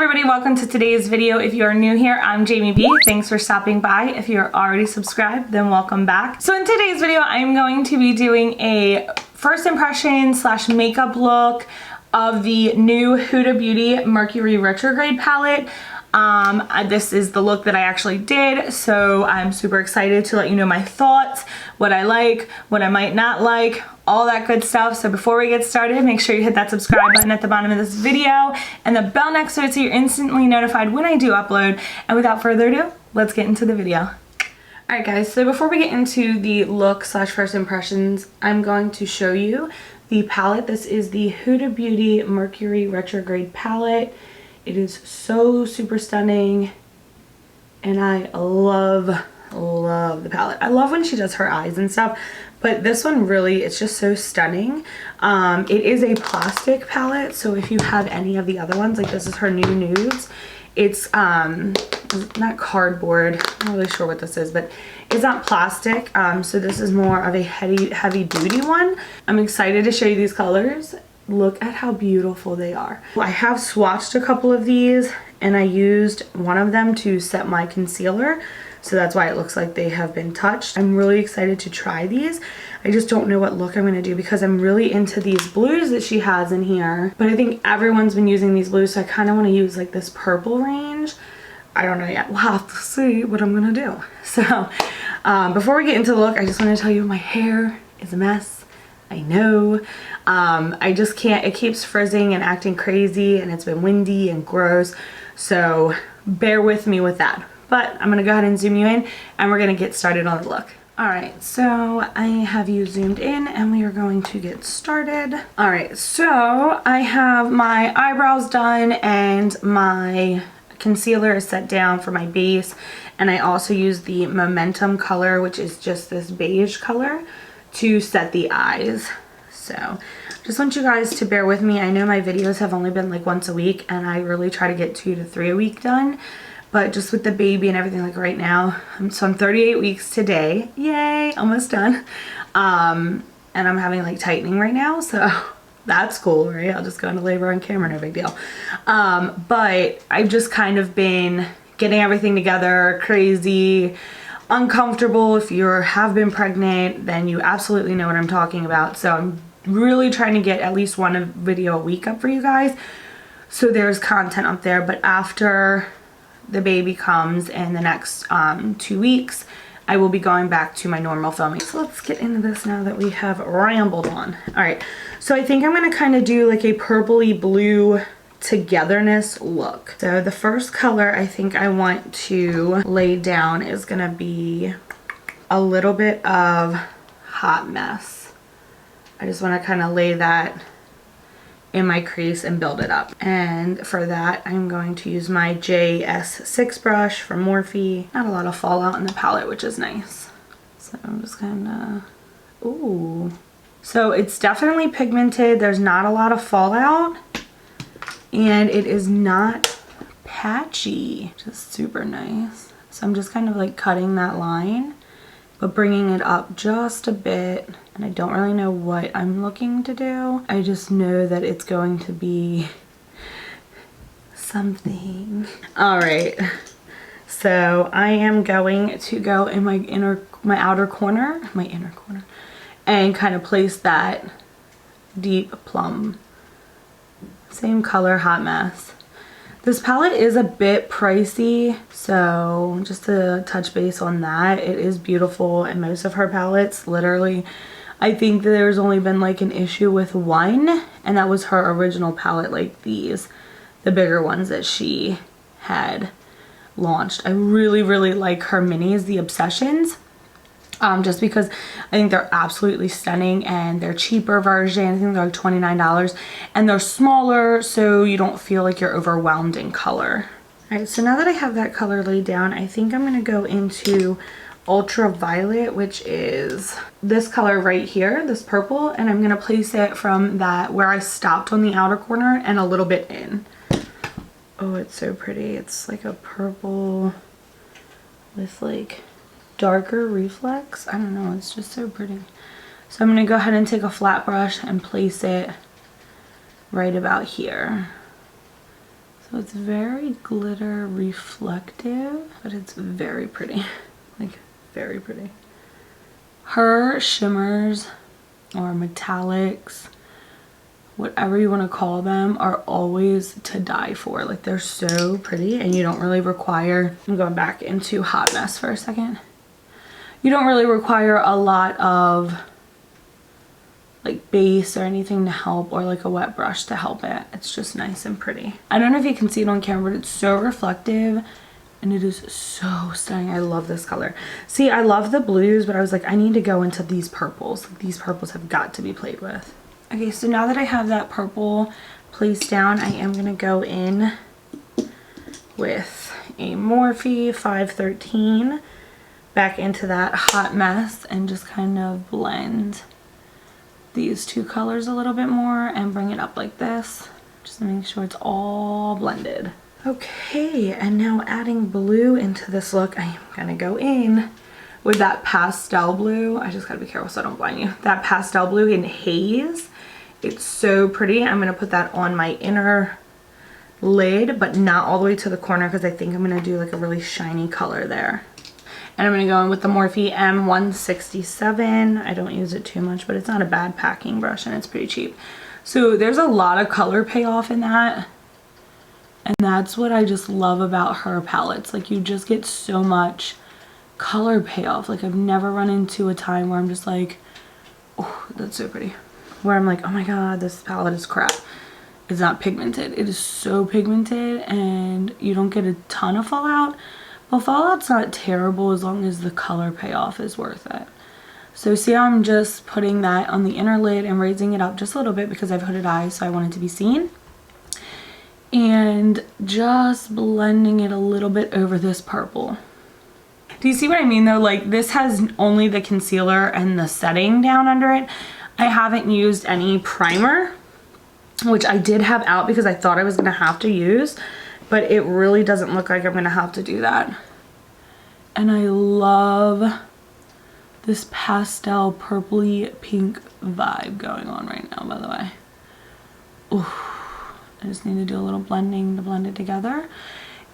everybody, welcome to today's video. If you are new here, I'm Jamie B. Thanks for stopping by. If you're already subscribed, then welcome back. So in today's video, I'm going to be doing a first impression / makeup look of the new Huda Beauty Mercury Retrograde palette. This is the look that I actually did, so I'm super excited to let you know my thoughts, what I like, what I might not like, all that good stuff. So before we get started, make sure you hit that subscribe button at the bottom of this video and the bell next to it so you're instantly notified when I do upload. And without further ado, let's get into the video. Alright guys, so before we get into the look / first impressions, I'm going to show you the palette. This is the Huda Beauty Mercury Retrograde palette. It is so super stunning and I love the palette. I love when she does her eyes and stuff, but this one really, it's just so stunning. It is a plastic palette, so if you have any of the other ones, like this is her new nudes, it's not cardboard, I'm not really sure what this is, but it's not plastic, so this is more of a heavy duty one. I'm excited to show you these colors. Look at how beautiful they are. I have swatched a couple of these and I used one of them to set my concealer, so that's why it looks like they have been touched. I'm really excited to try these. I just don't know what look I'm going to do because I'm really into these blues that she has in here, but I think everyone's been using these blues, so I kind of want to use like this purple range. I don't know yet. We'll have to see what I'm going to do. So before we get into the look, I just want to tell you my hair is a mess. I know. I just can't, it keeps frizzing and acting crazy and it's been windy and gross, so bear with me with that. But I'm gonna go ahead and zoom you in and we're gonna get started on the look. Alright, so I have you zoomed in and we are going to get started. Alright, so I have my eyebrows done and my concealer is set down for my base, and I also use the Momentum color, which is just this beige color, to set the eyes. So just want you guys to bear with me. I know my videos have only been like once a week and I really try to get 2 to 3 a week done, but just with the baby and everything, like right now, I'm 38 weeks today. Yay, almost done. And I'm having like tightening right now, so that's cool, right? I'll just go into labor on camera, no big deal. But I've just kind of been getting everything together, crazy, uncomfortable. If you have been pregnant, then you absolutely know what I'm talking about. So I'm really trying to get at least one video a week up for you guys, so there's content up there. But after the baby comes in the next 2 weeks, I will be going back to my normal filming. So let's get into this now that we have rambled on. All right, so I think I'm gonna kind of do like a purpley blue togetherness look. So the first color I think I want to lay down is gonna be a little bit of Hot Mess. I just want to kind of lay that in my crease and build it up. And for that, I'm going to use my JS6 brush from Morphe. Not a lot of fallout in the palette, which is nice. So I'm just kind of, ooh. So it's definitely pigmented. There's not a lot of fallout. And it is not patchy, just super nice. So I'm just kind of like cutting that line, but bringing it up just a bit. And I don't really know what I'm looking to do. I just know that it's going to be something. All right, so I am going to go in my outer corner, and kind of place that deep plum. Same color, Hot Mess. This palette is a bit pricey, so just to touch base on that, it is beautiful. And most of her palettes, literally, I think that there's only been like an issue with one, and that was her original palette, like these, the bigger ones that she had launched. I really like her minis, the Obsessions. Just because I think they're absolutely stunning, and they're cheaper version. I think they're like $29 and they're smaller, so you don't feel like you're overwhelmed in color. Alright, so now that I have that color laid down, I think I'm going to go into Ultraviolet, which is this color right here, this purple, and I'm going to place it from that where I stopped on the outer corner and a little bit in. Oh, it's so pretty. It's like a purple with like darker reflex. I don't know, it's just so pretty. So I'm going to go ahead and take a flat brush and place it right about here. So So it's very glitter reflective, but it's very pretty, like very pretty. Her shimmers or metallics, whatever you want to call them, are always to die for. Like they're so pretty, and you don't really require, I'm going back into Hot Mess for a second. You don't really require a lot of like base or anything to help, or like a wet brush to help it. It's just nice and pretty. I don't know if you can see it on camera, but it's so reflective and it is so stunning. I love this color. See, I love the blues, but I was like, I need to go into these purples. Like, these purples have got to be played with. Okay, so now that I have that purple placed down, I am gonna go in with a Morphe 513 back into that Hot Mess and just kind of blend these two colors a little bit more and bring it up like this, just to make sure it's all blended. Okay, and now adding blue into this look, I am gonna go in with that pastel blue. I just gotta be careful so I don't blind you. That pastel blue in Haze. It's so pretty. I'm gonna put that on my inner lid, but not all the way to the corner, because I think I'm gonna do like a really shiny color there. And I'm going to go in with the Morphe M167. I don't use it too much, but it's not a bad packing brush and it's pretty cheap. So there's a lot of color payoff in that. And that's what I just love about her palettes. Like, you just get so much color payoff. Like, I've never run into a time where I'm just like, oh, that's so pretty. Where I'm like, oh my god, this palette is crap. It's not pigmented. It is so pigmented and you don't get a ton of fallout. Well, fallout's not terrible as long as the color payoff is worth it. So see how I'm just putting that on the inner lid and raising it up just a little bit because I have hooded eyes, so I want it to be seen. And just blending it a little bit over this purple. Do you see what I mean though? Like, this has only the concealer and the setting down under it. I haven't used any primer, which I did have out because I thought I was going to have to use. But it really doesn't look like I'm going to have to do that. And I love this pastel purpley pink vibe going on right now, by the way. Ooh, I just need to do a little blending to blend it together.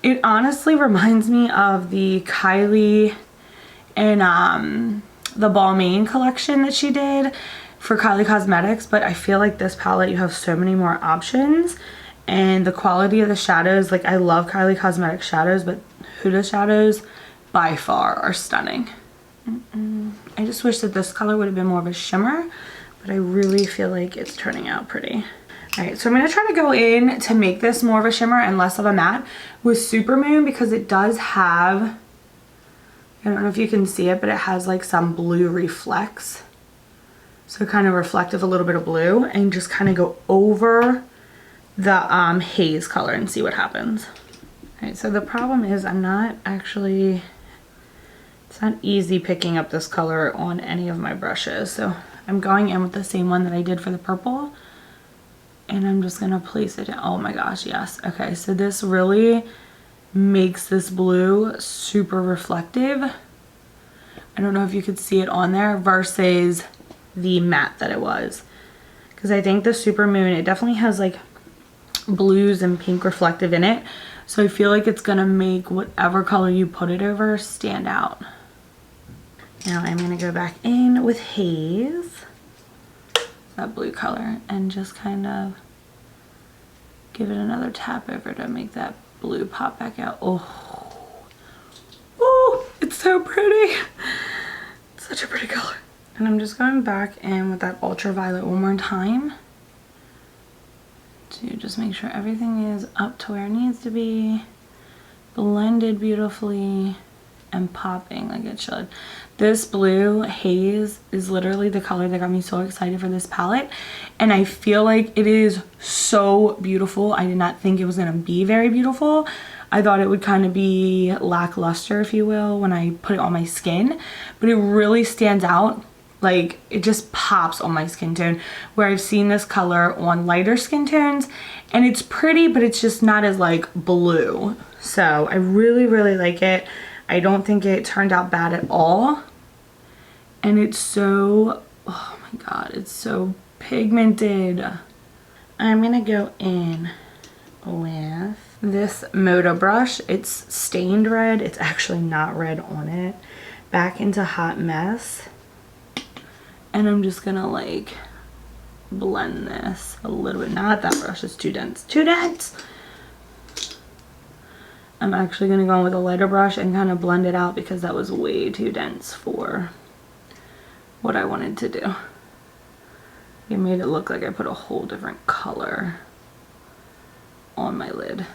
It honestly reminds me of the Kylie and the Balmain collection that she did for Kylie Cosmetics. But I feel like this palette, you have so many more options. And the quality of the shadows, like, I love Kylie Cosmetics shadows, but Huda shadows by far are stunning. I just wish that this color would have been more of a shimmer, but I really feel like it's turning out pretty. All right, so I'm gonna try to go in to make this more of a shimmer and less of a matte with Supermoon, because it does have, I don't know if you can see it, but it has like some blue reflects. So kind of reflective, a little bit of blue, and just kind of go over the Haze color and see what happens. All right, so the problem is I'm not actually, it's not easy picking up this color on any of my brushes. So I'm going in with the same one that I did for the purple, and I'm just gonna place it down. Oh my gosh, yes. Okay, so this really makes this blue super reflective. I don't know if you could see it on there versus the matte that it was. Because I think the Supermoon, it definitely has like blues and pink reflective in it, so I feel like it's gonna make whatever color you put it over stand out. Now I'm gonna go back in with Haze, that blue color, and just kind of give it another tap over to make that blue pop back out. Oh, it's so pretty. It's such a pretty color. And I'm just going back in with that ultraviolet one more time to just make sure everything is up to where it needs to be, blended beautifully, and popping like it should. This blue Haze is literally the color that got me so excited for this palette, and I feel like it is so beautiful. I did not think it was going to be very beautiful. I thought it would kind of be lackluster, if you will, when I put it on my skin, but it really stands out. Like, it just pops on my skin tone, where I've seen this color on lighter skin tones and it's pretty, but it's just not as like blue. So I really, really like it. I don't think it turned out bad at all. And it's so, oh my god, it's so pigmented. I'm gonna go in with this Moda brush. It's stained red. It's actually not red on it. Back into Hot Mess. And I'm just gonna like blend this a little bit. Not that brush, it's too dense. Too dense! I'm actually gonna go in with a lighter brush and kind of blend it out because that was way too dense for what I wanted to do. It made it look like I put a whole different color on my lid.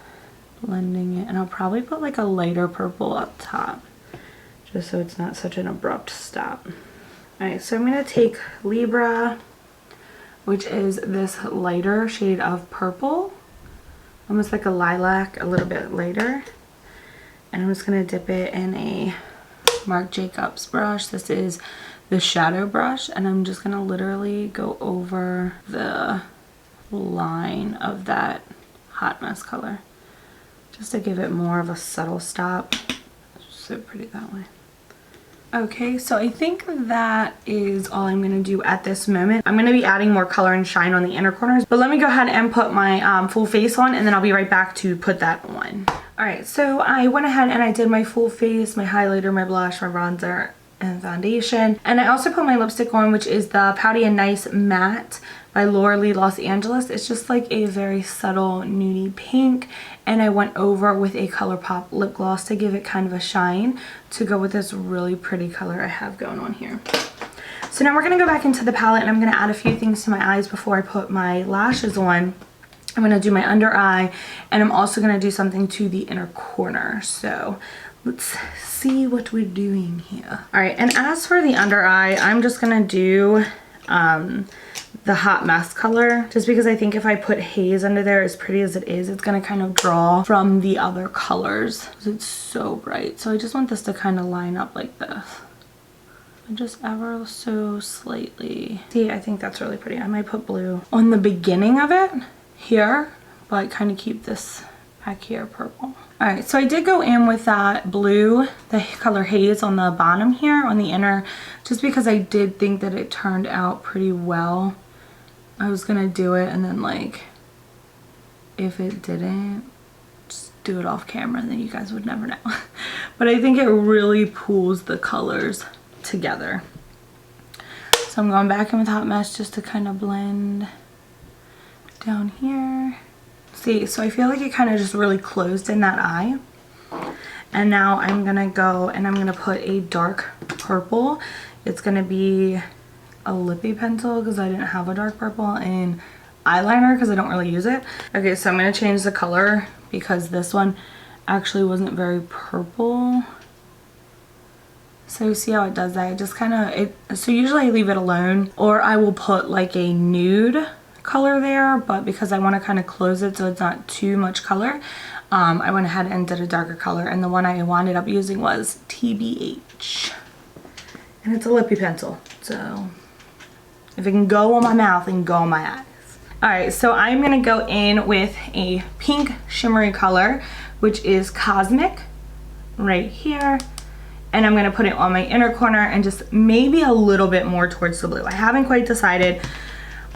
Blending it, and I'll probably put like a lighter purple up top just so it's not such an abrupt stop. Alright, so I'm going to take Libra, which is this lighter shade of purple, almost like a lilac, a little bit lighter, and I'm just going to dip it in a Marc Jacobs brush. This is the shadow brush, and I'm just going to literally go over the line of that Hot Mess color just to give it more of a subtle stop. It's so pretty that way. Okay, so I think that is all I'm going to do at this moment. I'm going to be adding more color and shine on the inner corners, but let me go ahead and put my full face on, and then I'll be right back to put that on. Alright, so I went ahead and I did my full face, my highlighter, my blush, my bronzer, and foundation. And I also put my lipstick on, which is the Pouty and Nice Matte by Laura Lee Los Angeles. It's just like a very subtle nudie pink, and I went over with a ColourPop lip gloss to give it kind of a shine to go with this really pretty color I have going on here. So now we're going to go back into the palette, and I'm going to add a few things to my eyes before I put my lashes on. I'm going to do my under eye, and I'm also going to do something to the inner corner. So let's see what we're doing here. Alright, and as for the under eye, I'm just going to do the Hot Mess color, just because I think if I put haze under there, as pretty as it is, it's going to kind of draw from the other colors. It's so bright. So I just want this to kind of line up like this. And just ever so slightly. See, I think that's really pretty. I might put blue on the beginning of it here, but kind of keep this back here purple. Alright, so I did go in with that blue, the color Haze on the bottom here, on the inner, just because I did think that it turned out pretty well. I was gonna do it, and then like, if it didn't, just do it off camera and then you guys would never know. But I think it really pulls the colors together. So I'm going back in with Hot Mess just to kind of blend down here. See, so I feel like it kind of just really closed in that eye. And now I'm gonna go and I'm gonna put a dark purple. It's gonna be a lippy pencil because I didn't have a dark purple in eyeliner because I don't really use it. Okay, so I'm gonna change the color because this one actually wasn't very purple. So see how it does that? It just kind of, so usually I leave it alone, or I will put like a nude color there, but because I want to kind of close it so it's not too much color, I went ahead and did a darker color, and the one I wound up using was TBH, and it's a lippy pencil, so if it can go on my mouth, it can go on my eyes. Alright, so I'm gonna go in with a pink shimmery color, which is Cosmic, right here, and I'm gonna put it on my inner corner and just maybe a little bit more towards the blue. I haven't quite decided,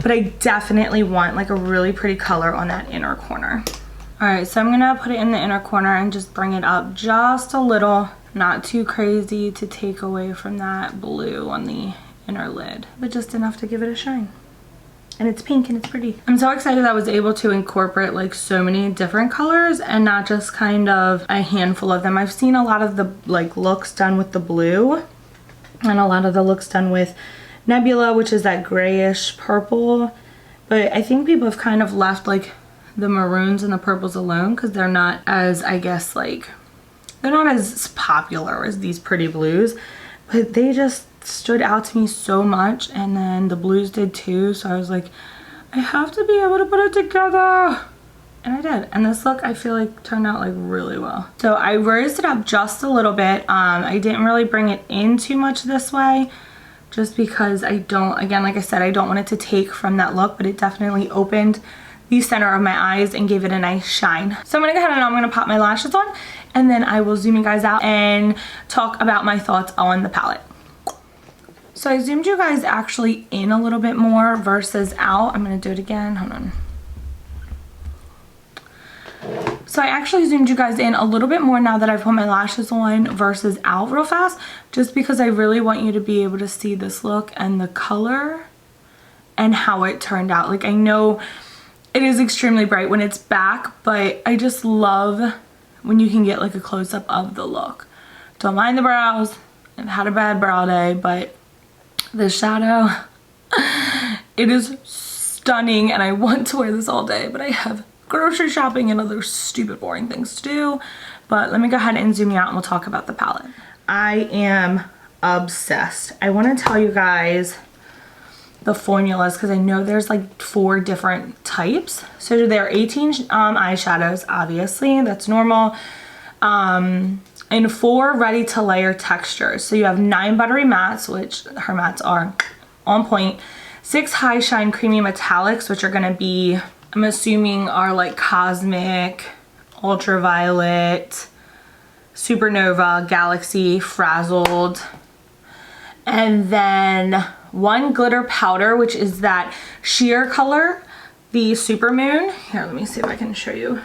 but I definitely want like a really pretty color on that inner corner. Alright, so I'm gonna put it in the inner corner and just bring it up just a little, not too crazy to take away from that blue on the inner lid, but just enough to give it a shine. And it's pink and it's pretty. I'm so excited I was able to incorporate like so many different colors and not just kind of a handful of them. I've seen a lot of the like looks done with the blue and a lot of the looks done with Nebula, which is that grayish purple, but I think people have kind of left like the maroons and the purples alone because they're not as, I guess, like, they're not as popular as these pretty blues, but they just stood out to me so much, and then the blues did too, so I was like, I have to be able to put it together, and I did. And this look I feel like turned out like really well. So I raised it up just a little bit. I didn't really bring it in too much this way, just because I don't, again, like I said, I don't want it to take from that look, but it definitely opened the center of my eyes and gave it a nice shine. So I'm gonna go ahead and I'm gonna pop my lashes on, and then I will zoom you guys out and talk about my thoughts on the palette. So I zoomed you guys actually in a little bit more versus out. I'm gonna do it again, hold on. So I actually zoomed you guys in a little bit more now that I've put my lashes on versus out real fast, just because I really want you to be able to see this look and the color and how it turned out. Like, I know it is extremely bright when it's back, but I just love when you can get like a close-up of the look. Don't mind the brows. I've had a bad brow day, but the shadow, it is stunning, and I want to wear this all day, but I have grocery shopping and other stupid boring things to do. But let me go ahead and zoom you out and we'll talk about the palette. I am obsessed. I want to tell you guys the formulas because I know there's like 4 different types. So there are 18 eyeshadows, obviously, that's normal. And 4 ready to layer textures. So you have 9 buttery mattes, which her mattes are on point. 6 high shine creamy metallics, which are gonna be, I'm assuming, are like Cosmic, Ultraviolet, Supernova, Galaxy, Frazzled. And then 1 glitter powder, which is that sheer color, the Supermoon. Here, let me see if I can show you.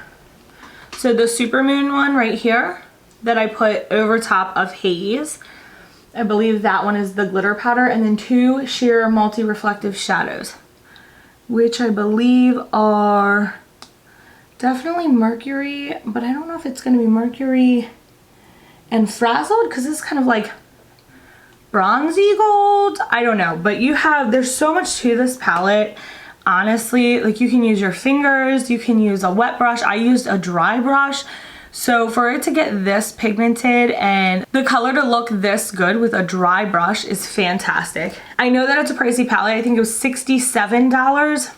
So the Supermoon one right here that I put over top of Haze, I believe that one is the glitter powder, and then 2 sheer multi-reflective shadows, which I believe are definitely Mercury, but I don't know if it's going to be Mercury and Frazzled, because it's kind of like bronzy gold. I don't know, but there's so much to this palette. Honestly, like, you can use your fingers, you can use a wet brush. I used a dry brush. So for it to get this pigmented and the color to look this good with a dry brush is fantastic. I know that it's a pricey palette. I think it was $67,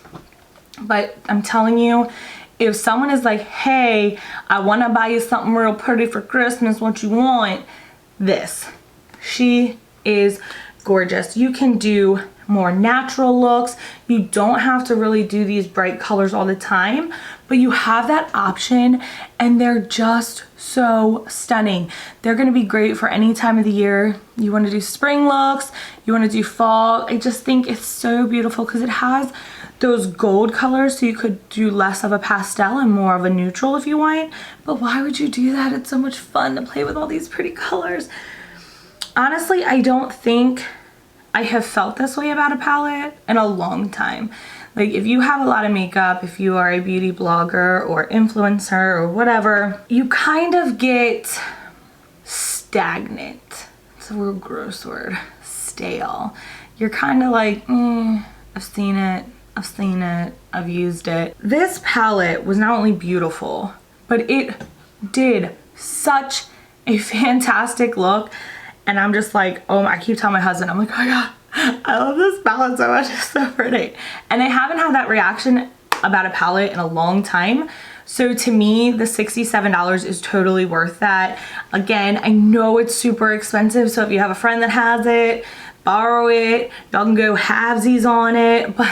but I'm telling you, if someone is like, hey, I want to buy you something real pretty for Christmas, what you want? This. She is gorgeous. You can do more natural looks. You don't have to really do these bright colors all the time, but you have that option, and they're just so stunning. They're going to be great for any time of the year. You want to do spring looks, you want to do fall. I just think it's so beautiful because it has those gold colors, so you could do less of a pastel and more of a neutral if you want. But why would you do that? It's so much fun to play with all these pretty colors. Honestly, I don't think I have felt this way about a palette in a long time. Like, if you have a lot of makeup, if you are a beauty blogger or influencer or whatever, you kind of get stagnant. It's a real gross word. Stale. You're kind of like, I've seen it, I've used it. This palette was not only beautiful, but it did such a fantastic look. And I'm just like, oh, I keep telling my husband, I'm like, oh my God, I love this palette so much, it's so pretty. And I haven't had that reaction about a palette in a long time. So to me, the $67 is totally worth that. Again, I know it's super expensive, so if you have a friend that has it, borrow it. Y'all can go halvesies on it, but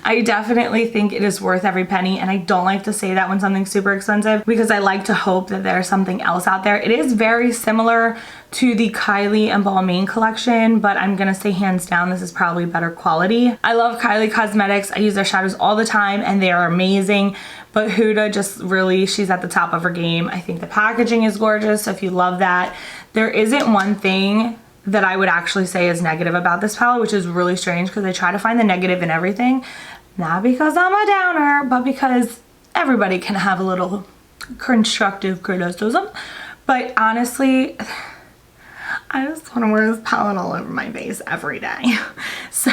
I definitely think it is worth every penny. And I don't like to say that when something's super expensive, because I like to hope that there's something else out there. It is very similar to the Kylie and Balmain collection, but I'm gonna say hands down this is probably better quality. I love Kylie Cosmetics. I use their shadows all the time and they are amazing, but Huda just really, she's at the top of her game. I think the packaging is gorgeous, so if you love that. There isn't one thing that I would actually say is negative about this palette, which is really strange because I try to find the negative in everything. Not because I'm a downer, but because everybody can have a little constructive criticism. But honestly, I just want to wear this palette all over my face every day. So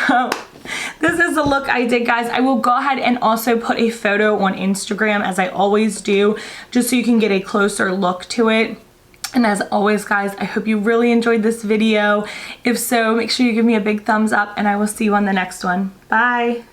this is the look I did, guys. I will go ahead and also put a photo on Instagram, as I always do, just so you can get a closer look to it. And as always, guys, I hope you really enjoyed this video. If so, make sure you give me a big thumbs up, and I will see you on the next one. Bye.